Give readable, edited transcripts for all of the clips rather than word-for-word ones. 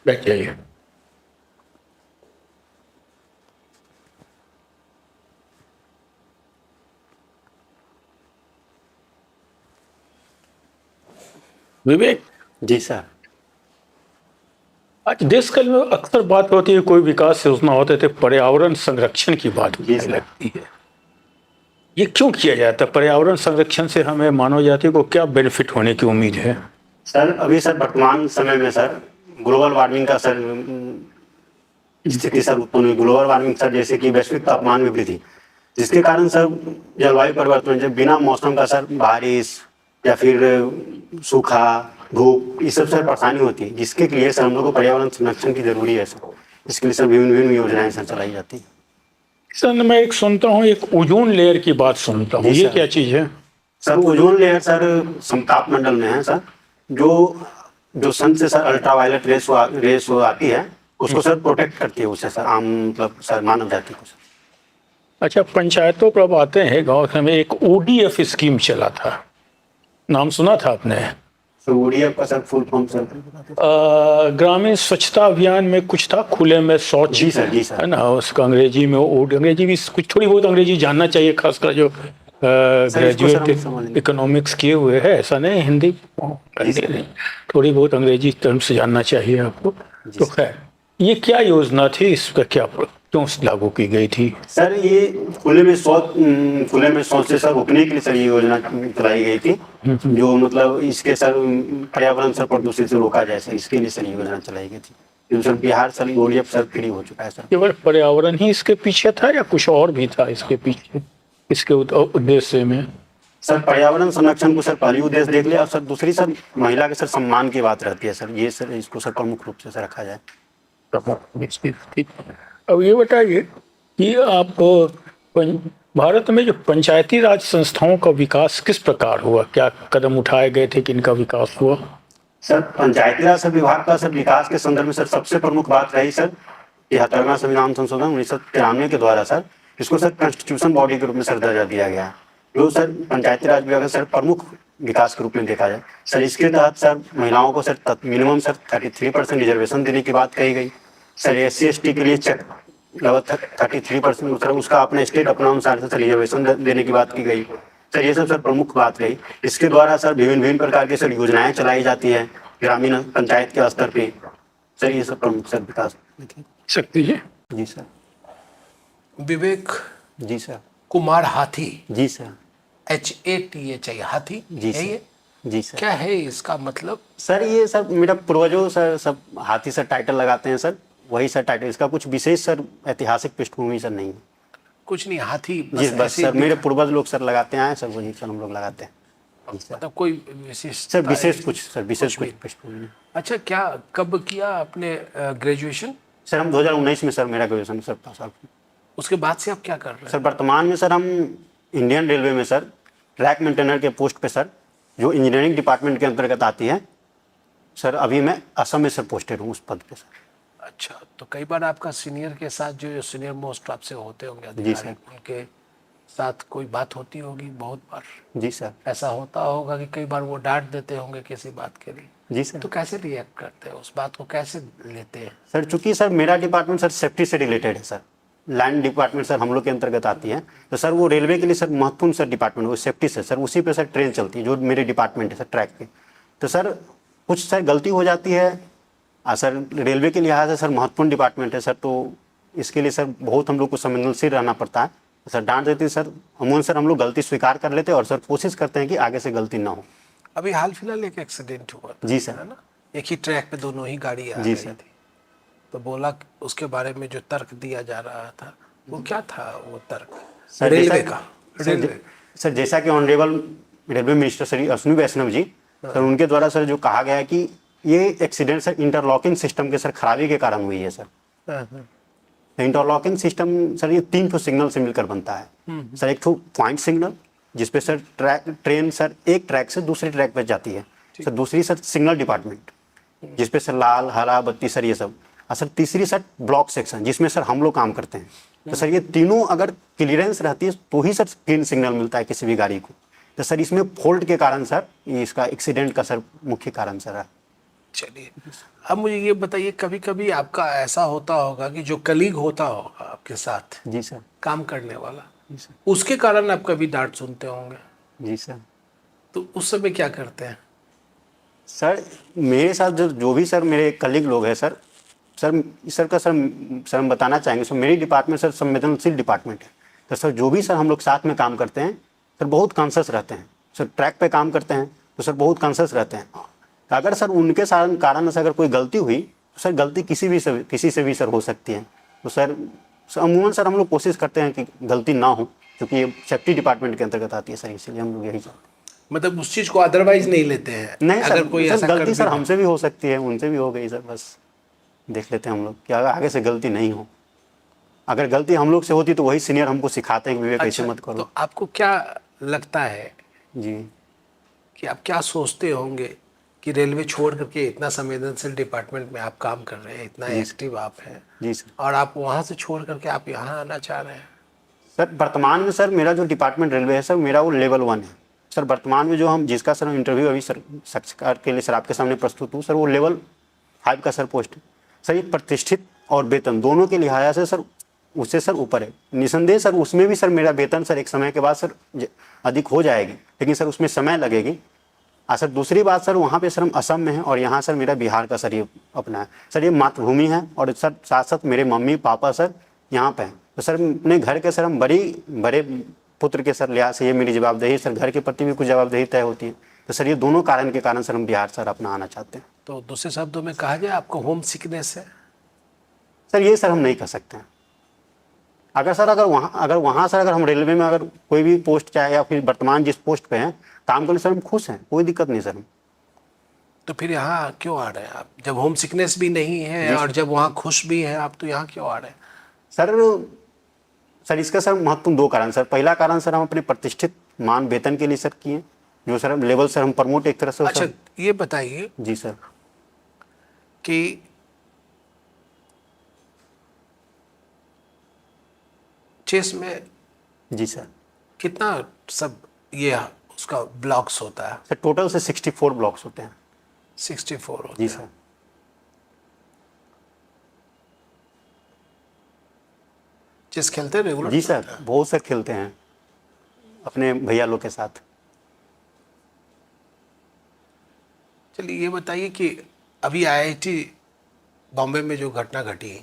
बैठ जाइए। विवेक जी सर। आज देश काल में अक्सर बात होती है, कोई विकास योजना होते थे पर्यावरण संरक्षण की बात जी होने सर। लगती है। ये क्यों किया जाता है? पर्यावरण संरक्षण से हमें मानव जाति को क्या बेनिफिट होने की उम्मीद है? सर अभी सर वर्तमान समय में सर ग्लोबल वार्मिंग का सर स्थिति सर उत्पन्न हुई। ग्लोबल वार्मिंग सर जैसे कि वैश्विक तापमान में वृद्धि, जिसके कारण सर जलवायु परिवर्तन, जब बिना मौसम का सर बारिश या फिर सूखा, धूप, ये सब सर परेशानी होती है, जिसके लिए सर हम लोग को पर्यावरण संरक्षण की जरूरी है सर। इसके लिए सर विभिन्न विभिन्न योजनाएं सर चलाई जाती है। सर मैं एक सुनता हूँ, एक ओजोन लेयर की बात सुनता हूँ, जी ये सर। क्या चीज है? सर ओजोन लेयर सर समताप मंडल में है सर, जो सन से सर अल्ट्रावायलेट रेस आती है, उसको सर प्रोटेक्ट करती है उससे सर, आम मतलब सर मानव जाति को सर। अच्छा, पंचायतों पर अब आते हैं, गाँव में एक ODF स्कीम चला था, नाम सुना था आपने? सर ODF का सर फुल फॉर्म सर ग्रामीण स्वच्छता अभियान में कुछ था, खुले में शौच। जी सर। जी सर। है ना, उसका अंग्रेजी में अंग्रेजी भी कुछ थोड़ी बहुत अंग्रेजी जानना चाहिए, खासकर जो ग्रेजुएट इकोनॉमिक्स किए हुए हैं। ऐसा नहीं, हिंदी नहीं, थोड़ी बहुत अंग्रेजी टर्म से जानना चाहिए आपको। तो खैर, ये क्या योजना थी, इसका क्या क्यों लागू की गई थी? सर ये खुले में शौच से सर रोकने के लिए सर ये योजना चलाई गई थी, जो मतलब इसके सर पर्यावरण सर प्रदूषण से रोका जाए सर, इसके लिए सर ये योजना चलाई गई थी। जो sir Bihar sir ODF sir free हो चुका है सर। केवल पर्यावरण ही इसके पीछे था या कुछ और भी था इसके पीछे, इसके उद्देश्य में? सर पर्यावरण संरक्षण को सर पहली उद्देश्य देख लिया, और सर दूसरी सर महिला के सर सम्मान की बात रहती है सर, ये सर इसको सर प्रमुख रूप से सर रखा जाए। ठीक। अब ये बताइए कि आप भारत में जो पंचायती राज संस्थाओं का विकास किस प्रकार हुआ, क्या कदम उठाए गए थे कि इनका विकास हुआ? सर पंचायती राज सर विभाग का सर विकास के संदर्भ में सर सबसे प्रमुख बात रही सर 73वां संविधान संशोधन 1993 के द्वारा सर इसको सर कॉन्स्टिट्यूशन बॉडी के रूप में सर दर्जा दिया गया, जो सर पंचायती राज विभाग का सर प्रमुख विकास के रूप में देखा जाए। सर इसके तहत सर महिलाओं को सर मिनिमम सर 33% रिजर्वेशन देने की बात कही गई। सर SC/ST के लिए लगभग 33%, उसका अपने स्टेट अपना अनुसार से रिजर्वेशन देने की बात की गई। सर ये सब सर प्रमुख बात रही। इसके द्वारा सर विभिन्न प्रकार के सर योजनाएं चलाई जाती है ग्रामीण पंचायत के स्तर पे। सर ये सब प्रमुख सर विकास सकती है। जी सर। विवेक जी सर। कुमार हाथी, जी सर। HATHI हाथी, जी सर। ये जी सर। क्या है इसका मतलब? सर ये सर मेरा पूर्वजों सर सब हाथी सर टाइटल लगाते हैं सर, वही सर टाइटल, इसका कुछ विशेष सर ऐतिहासिक पृष्ठभूमि सर नहीं है। कुछ नहीं, हाथी जी बस सर मेरे पूर्वज लोग सर लगाते आए सर, वही सर हम लोग लगाते हैं। मतलब कोई विशेष सर विशेष कुछ पृष्ठभूमि नहीं। अच्छा, क्या कब किया आपने ग्रेजुएशन? सर हम 2019 में सर मेरा ग्रेजुएशन सर पास आउट। उसके बाद से आप क्या कर रहे हैं? सर वर्तमान में सर हम इंडियन रेलवे में सर ट्रैक मेंटेनर के पोस्ट पे सर, जो इंजीनियरिंग डिपार्टमेंट के अंतर्गत आती है सर, अभी मैं असम में सर पोस्टेड हूँ उस पद पे सर। अच्छा, तो कई बार आपका सीनियर के साथ जो सीनियर मोस्ट आपसे होते होंगे जी सर, उनके साथ कोई बात होती होगी बहुत बार? जी सर। ऐसा होता होगा कि कई बार वो डांट देते होंगे किसी बात के लिए? जी सर। तो कैसे रिएक्ट करते हैं, उस बात को कैसे लेते हैं? सर चूंकि सर मेरा डिपार्टमेंट सर सेफ्टी से रिलेटेड है सर, लैंड डिपार्टमेंट सर हम लोग के अंतर्गत आती है, तो सर वो रेलवे के लिए सर महत्वपूर्ण सर डिपार्टमेंट वो सेफ्टी से सर, उसी पे सर ट्रेन चलती है जो मेरे डिपार्टमेंट है सर ट्रैक पे। तो सर कुछ सर गलती हो जाती है सर, रेलवे के लिहाज से सर महत्वपूर्ण डिपार्टमेंट है सर, तो इसके लिए सर बहुत हम लोग को संवेदनशील रहना पड़ता है। सर डांट देती है सर, अमूमन सर हम लोग गलती स्वीकार कर लेते हैं और सर कोशिश करते हैं कि आगे से गलती ना हो। अभी हाल फिलहाल एक एक्सीडेंट हुआ था, जी सर, है ना? एक ही ट्रैक पे दोनों ही गाड़ी आ जी रही सर। थी, तो बोला उसके बारे में जो तर्क दिया जा रहा था वो क्या था? वो तर्क सर रेलवे का, सर जैसा कि honourable railway minister Shri Ashwini Vaishnav ji sir, उनके द्वारा सर जो कहा गया कि ये एक्सीडेंट सर इंटरलॉकिंग सिस्टम के सर खराबी के कारण हुई है सर। इंटरलॉकिंग सिस्टम सर ये 3 ठो सिग्नल से मिलकर बनता है सर। एक ठो पॉइंट सिग्नल जिसपे सर ट्रेन सर एक ट्रैक से दूसरे ट्रैक पर जाती है सर, दूसरी सर सिग्नल डिपार्टमेंट जिसपे सर लाल हरा बत्ती सर ये सब, और सर तीसरी सर ब्लॉक सेक्शन जिसमें सर हम लोग काम करते हैं। तो सर ये तीनों अगर क्लियरेंस रहती है तो ही सर ग्रीन सिग्नल मिलता है किसी भी गाड़ी को। तो सर इसमें फॉल्ट के कारण सर इसका एक्सीडेंट का सर मुख्य कारण सर है। चलिए, अब मुझे ये बताइए, कभी कभी आपका ऐसा होता होगा कि जो कलीग होता होगा आपके साथ जी सर। काम करने वाला, जी सर। उसके कारण आप कभी डांट सुनते होंगे, जी सर। तो उस समय क्या करते हैं? सर मेरे साथ जो भी सर मेरे कलीग लोग हैं सर, सर का सर हम बताना चाहेंगे सर, मेरी डिपार्टमेंट सर संवेदनशील डिपार्टमेंट है। तो सर जो भी सर हम लोग साथ में काम करते हैं सर, बहुत कॉन्शियस रहते हैं सर। ट्रैक पे काम करते हैं तो सर बहुत कॉन्शियस रहते हैं। अगर सर उनके कारण से अगर कोई गलती हुई तो सर गलती किसी से भी सर हो सकती है। तो सर अमूमन सर हम लोग कोशिश करते हैं कि गलती ना हो, क्योंकि ये सेफ्टी डिपार्टमेंट के अंतर्गत आती है सर, इसीलिए हम लोग यही चाहते हैं। मतलब उस चीज को अदरवाइज नहीं लेते हैं? नहीं सर, अगर कोई सर ऐसा गलती कर सर भी हमसे भी हो सकती है, उनसे भी हो गई सर, बस देख लेते हैं हम लोग कि अगर आगे से गलती नहीं हो। अगर गलती हम लोग से होती तो वही सीनियर हमको सिखाते हैं कि विवेक ऐसे मत करो। तो आपको क्या लगता है जी। कि आप क्या सोचते होंगे कि रेलवे छोड़ करके इतना संवेदनशील डिपार्टमेंट में आप काम कर रहे हैं, इतना एक्टिव आप हैं, जी सर। और आप वहाँ से छोड़ करके आप यहाँ आना चाह रहे हैं? सर वर्तमान में सर मेरा जो डिपार्टमेंट रेलवे है सर, मेरा वो लेवल 1 है सर। वर्तमान में जो हम जिसका सर इंटरव्यू अभी सर साक्षात्कार के लिए सर आपके सामने प्रस्तुत हूँ सर, वो लेवल 5 का सर पोस्ट है सर। ये प्रतिष्ठित और वेतन दोनों के लिहाज से सर उससे सर ऊपर है। निसंदेह सर उसमें भी सर मेरा वेतन सर एक समय के बाद सर अधिक हो जाएगी, लेकिन सर उसमें समय लगेगी। सर दूसरी बात सर, वहाँ पे सर हम असम में हैं और यहाँ सर मेरा बिहार का सर ये अपना है सर, ये मातृभूमि है। और सर साथ साथ मेरे मम्मी पापा सर यहाँ पे हैं। तो सर अपने घर के सर हम बड़े पुत्र के सर लिहाज से ये मेरी जवाबदेही सर, घर के प्रति भी कुछ जवाबदेही तय होती है। तो सर ये दोनों कारण के कारण सर हम बिहार सर अपना आना चाहते हैं। तो दूसरे शब्दों में कहा जाए आपको होम सिकनेस है? सर ये सर हम नहीं कर सकते हैं। अगर वहाँ सर अगर हम रेलवे में अगर कोई भी पोस्ट चाहे या फिर वर्तमान जिस पोस्ट पे हैं काम करने सर हम खुश हैं, कोई दिक्कत नहीं सर। हम तो फिर यहाँ क्यों आ रहे हैं आप, जब होम सिकनेस भी नहीं है और जब वहाँ खुश भी हैं आप, तो यहाँ क्यों आ रहे हैं? सर इसका सर महत्वपूर्ण 2 कारण सर। पहला कारण सर हम अपने प्रतिष्ठित मान वेतन के लिए सर किए, जो सर लेवल सर हम प्रमोट एक तरह से। अच्छा ये बताइए जी सर कि चेस में जी सर कितना सब ये उसका ब्लॉक्स होता है? सर टोटल से 64 ब्लॉक्स होते हैं। 64 होते जी हैं। सर। चेस खेलते हैं रेगुलर? जी सर बहुत सर खेलते हैं अपने भैया लोग के साथ। चलिए ये बताइए कि अभी आईआईटी बॉम्बे में जो घटना घटी,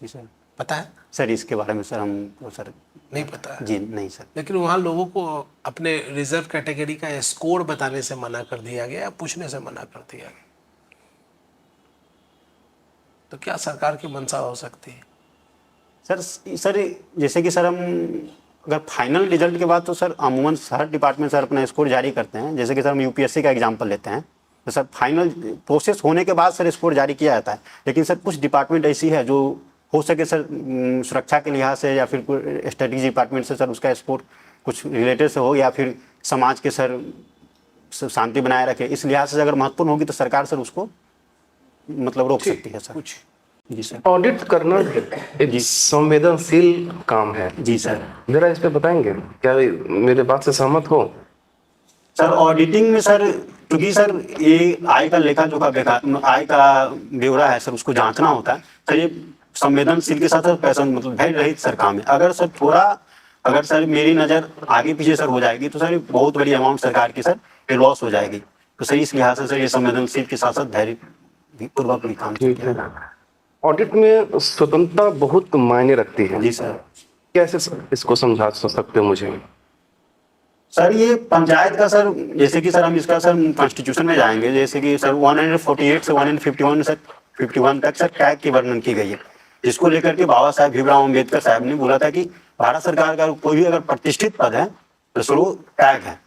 जी सर। पता है? सर इसके बारे में सर हम सर नहीं पता है। जी नहीं सर। लेकिन वहाँ लोगों को अपने रिजर्व कैटेगरी का स्कोर बताने से मना कर दिया गया या पूछने से मना कर दिया गया। तो क्या सरकार की मंशा हो सकती है? सर जैसे कि सर हम अगर फाइनल रिजल्ट के बाद तो सर अमूमन हर डिपार्टमेंट सर अपना स्कोर जारी करते हैं। जैसे कि सर हम यूपीएससी का एग्जाम्पल लेते हैं तो सर फाइनल प्रोसेस होने के बाद सर स्कोर जारी किया जाता है। लेकिन सर कुछ डिपार्टमेंट ऐसी है जो हो सके सर सुरक्षा के लिहाज से या फिर स्टडीज डिपार्टमेंट से सर उसका स्कोर कुछ रिलेटेड से हो, या फिर समाज के सर शांति बनाए रखे, इस लिहाज से अगर महत्वपूर्ण होगी तो सरकार सर उसको मतलब रोक सकती है सर। कुछ जी सर। ऑडिट करना एक संवेदनशील काम है। जी सर। जरा इस पे बताएंगे, क्या मेरे बात से सहमत हो? सर ऑडिटिंग में सर क्योंकि सर ये आय का लेखा जोखा आय का ब्यौरा है सर, उसको जांचना होता है सर। ये संवेदनशील के साथ पैसा मतलब भय रहित सर काम है। अगर सर मेरी नज़र आगे पीछे सर हो जाएगी तो सर बहुत बड़ी अमाउंट सरकार की सर ये लॉस हो जाएगी। तो सर इस लिहाज से सर ये संवेदनशील के साथ साथ धैर्य पूर्वक भी काम ठीक है। ऑडिट में स्वतंत्रता बहुत मायने रखती है। जी सर। कैसे इसको समझा सकते हो मुझे? सर ये पंचायत का सर, जैसे कि सर हम इसका सर कॉन्स्टिट्यूशन में जाएंगे, जैसे कि सर 148 से 151 तक सर टैग की वर्णन की गई है, जिसको लेकर के बाबा साहेब भीमराव अम्बेडकर साहब ने बोला था कि भारत सरकार का कोई भी अगर प्रतिष्ठित पद है तो सर वो टैग है,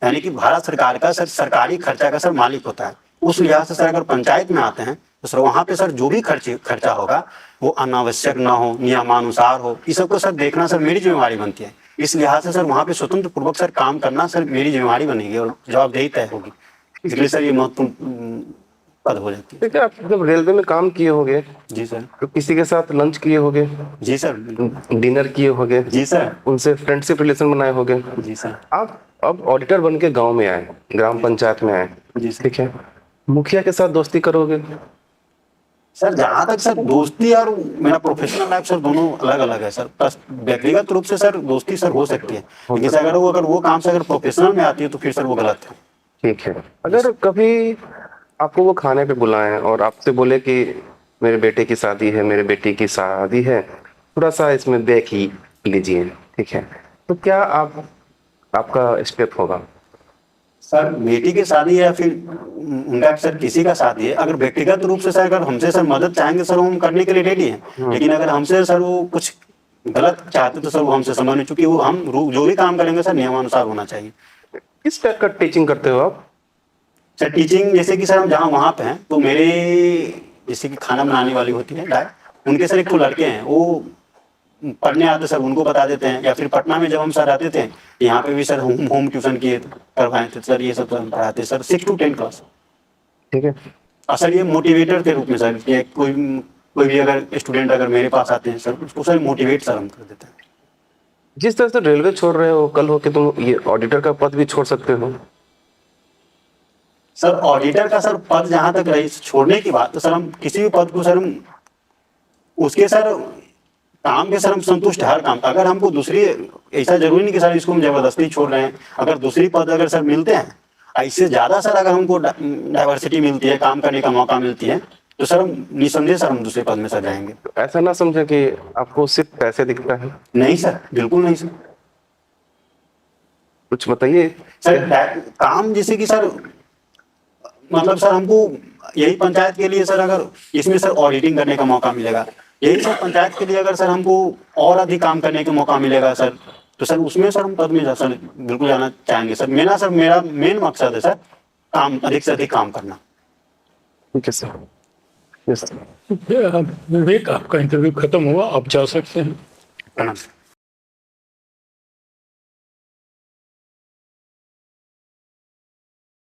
यानी कि भारत सरकार का सर सरकारी खर्चा का सर मालिक होता है। उस लिहाज से सर अगर पंचायत में आते हैं तो सर वहाँ पे सर जो भी खर्चा होगा वो अनावश्यक ना हो, नियमानुसार हो, इस सबको सर देखना सर मेरी जिम्मेवारी बनती है। इस लिहाज से सर वहाँ पे स्वतंत्र पूर्वक सर काम करना सर मेरी जिम्मेवारी बनेगी और जवाबदेही तय होगी। इसलिए सर ये महत्वपूर्ण पद हो जाती है। ठीक है, आप जब रेलवे में काम किए होंगे जी सर। तो किसी के साथ लंच किए होंगे? जी सर। डिनर किए होंगे? जी सर। उनसे फ्रेंडशिप रिलेशन बनाए होंगे? जी सर। आप अब ऑडिटर बन के गाँव में आए, ग्राम पंचायत में आए, जी सर। ठीक है, मुखिया के साथ दोस्ती करोगे? सर जहाँ तक सर दोस्ती और मेरा प्रोफेशनल लाइफ सर दोनों अलग अलग है सर। बस व्यक्तिगत रूप से सर दोस्ती सर हो सकती है, लेकिन सर अगर वो काम से अगर प्रोफेशनल में आती है तो फिर सर वो गलत है। ठीक है। अगर कभी आपको वो खाने पे बुलाएं और आपसे बोले कि मेरे बेटे की शादी है, मेरे बेटी की शादी है, थोड़ा सा इसमें देख ही लीजिए, ठीक है, तो क्या आपका स्टेप होगा? सर बेटी की शादी है या फिर उनका सर किसी का शादी है, अगर व्यक्तिगत रूप से सर अगर हमसे सर मदद चाहेंगे सर वो हम करने के लिए रेडी हैं, लेकिन अगर हमसे सर वो कुछ गलत चाहते तो सर वो हमसे समझ नहीं, चूंकि वो हम जो भी काम करेंगे सर नियमानुसार होना चाहिए। किस टाइप का टीचिंग करते हो आप? सर टीचिंग जैसे कि सर हम जहाँ वहाँ पे हैं तो मेरे जैसे कि खाना बनाने वाली होती है डाय, उनके सर एक तो लड़के हैं वो पढ़ने आते सर उनको बता देते हैं, या फिर पटना में जब हम सर आते थे यहाँ पे भी सर होम ट्यूशन किए करवाए थे सर, ये सब सर हम पढ़ाते सर 6 to 10 क्लास। ठीक है। और सर ये मोटिवेटर के रूप में सर, ये कोई भी अगर स्टूडेंट अगर मेरे पास आते हैं सर उसको सर मोटिवेट सर हम कर देते हैं। जिस तरह से रेलवे छोड़ रहे हो, कल हो के तुम ये ऑडिटर का पद भी छोड़ सकते हो। सर ऑडिटर का सर पद जहाँ तक रही छोड़ने की बात, तो सर हम किसी भी पद को सर हम उसके सर काम के सर हम संतुष्ट हर काम। अगर हमको दूसरी ऐसा जरूरी नहीं कि सर इसको हम जबरदस्ती छोड़ रहे हैं, अगर दूसरी पद अगर सर मिलते हैं इससे ज्यादा सर अगर हमको डाइवर्सिटी मिलती है, काम करने का मौका मिलती है, तो सर हम निसंदेह सर हम दूसरे पद में सर जाएंगे। ऐसा ना समझे कि आपको सिर्फ पैसे दिखता है। नहीं सर, बिल्कुल नहीं सर। कुछ बताइए सर काम जैसे कि सर मतलब सर हमको यही पंचायत के लिए सर अगर इसमें सर ऑडिटिंग करने का मौका मिलेगा, यही सर पंचायत के लिए अगर सर हमको और अधिक काम करने का मौका मिलेगा सर, तो सर उसमें सर हम पद में सर बिल्कुल जाना चाहेंगे सर। मेरा मेन मकसद है सर काम अधिक से अधिक काम करना। ठीक है सर। यस। विवेक, आपका इंटरव्यू खत्म हुआ, आप जा सकते हैं। प्रणाम।